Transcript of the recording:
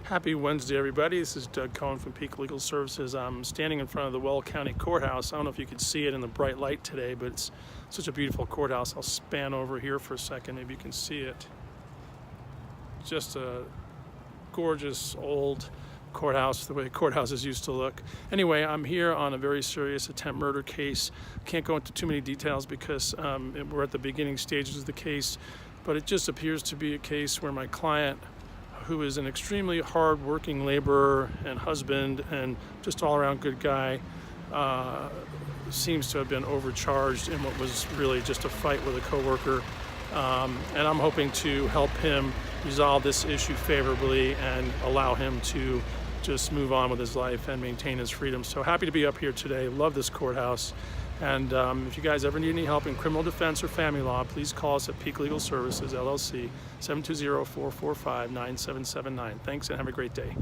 Happy Wednesday, everybody. This is Doug Cohen from Peak Legal Services. I'm standing in front of the Weld County Courthouse. I don't know if you can see it in the bright light today, but it's such a beautiful courthouse. I'll span over here for a second. Maybe you can see it. Just a gorgeous old courthouse, the way courthouses used to look. Anyway, I'm here on a very serious attempt murder case. Can't go into too many details because we're at the beginning stages of the case, but it just appears to be a case where my client, who is an extremely hard-working laborer and husband and just all-around good guy, seems to have been overcharged in what was really just a fight with a coworker. And I'm hoping to help him resolve this issue favorably and allow him to just move on with his life and maintain his freedom. So happy to be up here today. Love this courthouse. And if you guys ever need any help in criminal defense or family law, please call us at Peak Legal Services, LLC, 720-445-9779. Thanks and have a great day.